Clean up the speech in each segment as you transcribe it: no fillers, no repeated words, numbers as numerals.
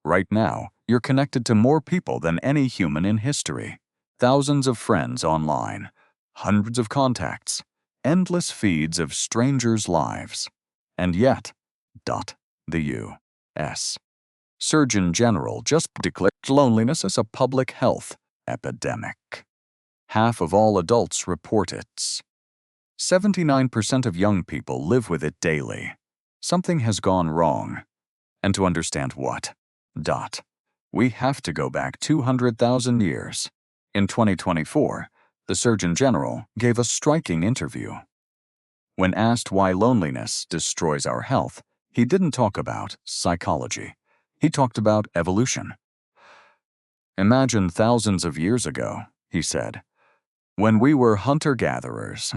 Right now, you're connected to more people than any human in history. Thousands of friends online, hundreds of contacts, endless feeds of strangers' lives. And yet, the U.S. Surgeon General just declared loneliness as a public health epidemic. Half of all adults report it. 79% of young people live with it daily. Something has gone wrong. And to understand what, we have to go back 200,000 years. In 2024, the Surgeon General gave a striking interview. When asked why loneliness destroys our health, he didn't talk about psychology. He talked about evolution. Imagine thousands of years ago, he said, when we were hunter-gatherers,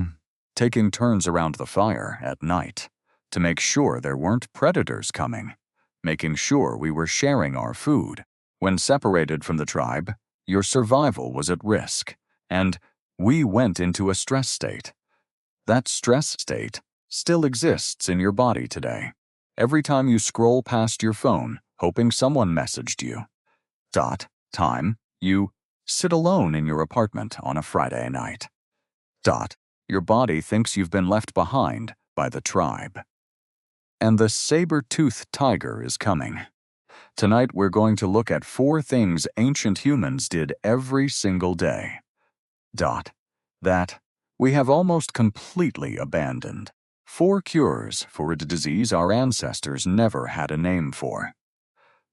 taking turns around the fire at night to make sure there weren't predators coming, making sure we were sharing our food. When separated from the tribe, your survival was at risk, and we went into a stress state. That stress state still exists in your body today. Every time you scroll past your phone, hoping someone messaged you. You sit alone in your apartment on a Friday night. Your body thinks you've been left behind by the tribe. And the saber-toothed tiger is coming. Tonight we're going to look at 4 things ancient humans did every single day. That we have almost completely abandoned. 4 cures for a disease our ancestors never had a name for.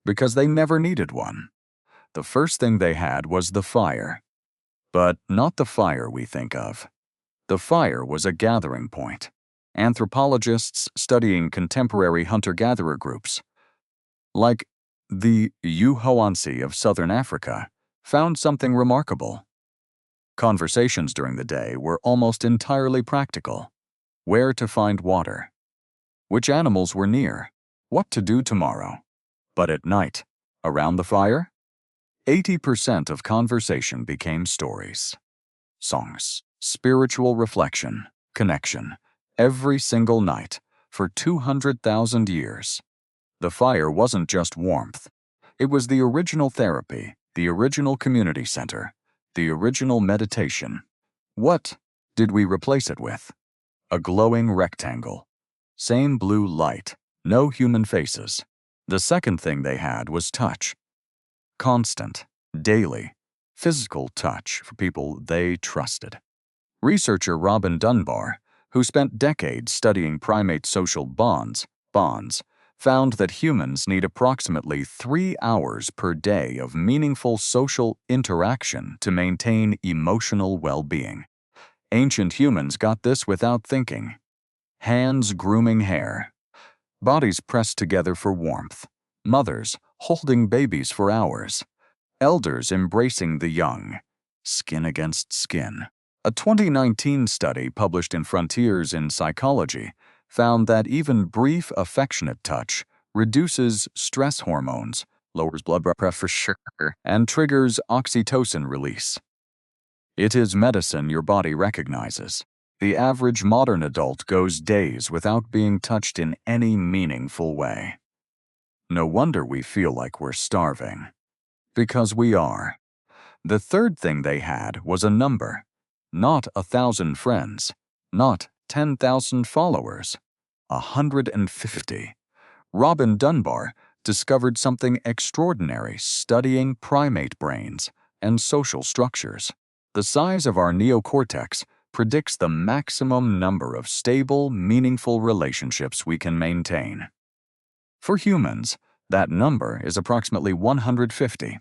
Because they never needed one. The first thing they had was the fire. But not the fire we think of. The fire was a gathering point. Anthropologists studying contemporary hunter-gatherer groups, like the Yuhoansi of southern Africa, found something remarkable. Conversations during the day were almost entirely practical. Where to find water, which animals were near, what to do tomorrow. But at night, around the fire, 80% of conversation became stories, songs, spiritual reflection, connection, every single night for 200,000 years. The fire wasn't just warmth. It was the original therapy, the original community center, the original meditation. What did we replace it with? A glowing rectangle. Same blue light, no human faces. The second thing they had was touch. Constant, daily, physical touch for people they trusted. Researcher Robin Dunbar, who spent decades studying primate social bonds, found that humans need approximately 3 hours per day of meaningful social interaction to maintain emotional well-being. Ancient humans got this without thinking. Hands grooming hair. Bodies pressed together for warmth. Mothers holding babies for hours. Elders embracing the young. Skin against skin. A 2019 study published in Frontiers in Psychology found that even brief affectionate touch reduces stress hormones, lowers blood pressure, and triggers oxytocin release. It is medicine your body recognizes. The average modern adult goes days without being touched in any meaningful way. No wonder we feel like we're starving. Because we are. The third thing they had was a number. Not 1,000 friends. Not 10,000 followers. 150. Robin Dunbar discovered something extraordinary studying primate brains and social structures. The size of our neocortex predicts the maximum number of stable, meaningful relationships we can maintain. For humans, that number is approximately 150.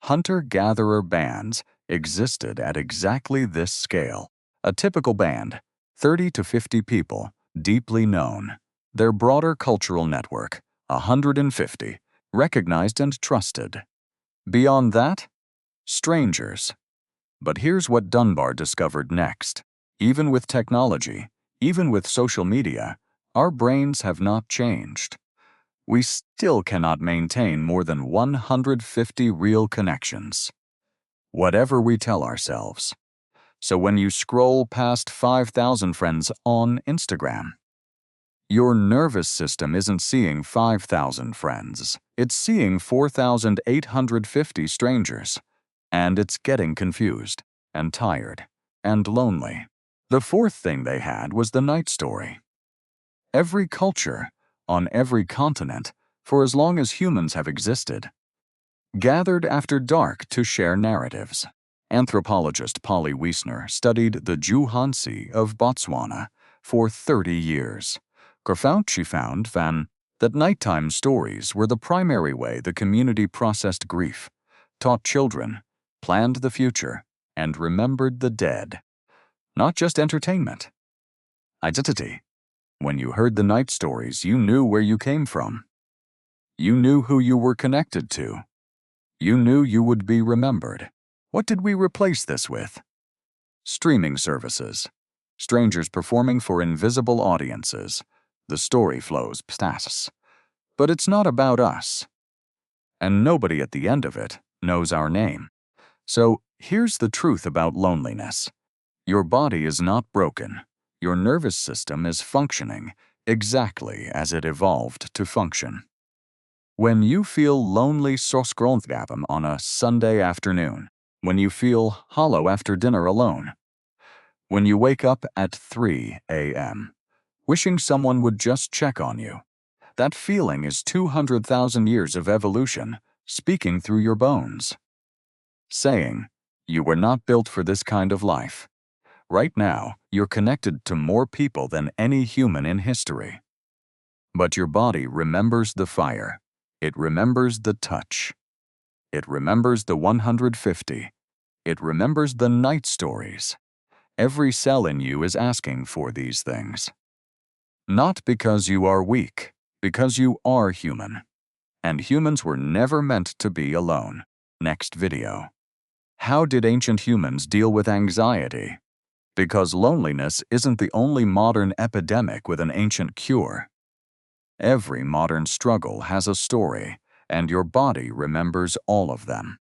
Hunter-gatherer bands existed at exactly this scale. A typical band, 30 to 50 people, deeply known. Their broader cultural network, 150, recognized and trusted. Beyond that, strangers. But here's what Dunbar discovered next. Even with technology, even with social media, our brains have not changed. We still cannot maintain more than 150 real connections. Whatever we tell ourselves. So when you scroll past 5,000 friends on Instagram, Your nervous system isn't seeing 5,000 friends. It's seeing 4,850 strangers. And it's getting confused and tired and lonely. The fourth thing they had was the night story. Every culture, on every continent, for as long as humans have existed, gathered after dark to share narratives. Anthropologist Polly Wiesner studied the Juhansi of Botswana for 30 years. She found that nighttime stories were the primary way the community processed grief, taught children, planned the future, and remembered the dead. Not just entertainment. Identity. When you heard the night stories, you knew where you came from. You knew who you were connected to. You knew you would be remembered. What did we replace this with? Streaming services. Strangers performing for invisible audiences. The story flows past. But it's not about us. And nobody at the end of it knows our name. So here's the truth about loneliness. Your body is not broken. Your nervous system is functioning exactly as it evolved to function. When you feel lonely on a Sunday afternoon, when you feel hollow after dinner alone, when you wake up at 3 a.m., wishing someone would just check on you, that feeling is 200,000 years of evolution speaking through your bones, saying, you were not built for this kind of life. Right now, you're connected to more people than any human in history. But your body remembers the fire. It remembers the touch. It remembers the 150. It remembers the night stories. Every cell in you is asking for these things. Not because you are weak, because you are human. And humans were never meant to be alone. Next video. How did ancient humans deal with anxiety? Because loneliness isn't the only modern epidemic with an ancient cure. Every modern struggle has a story, and your body remembers all of them.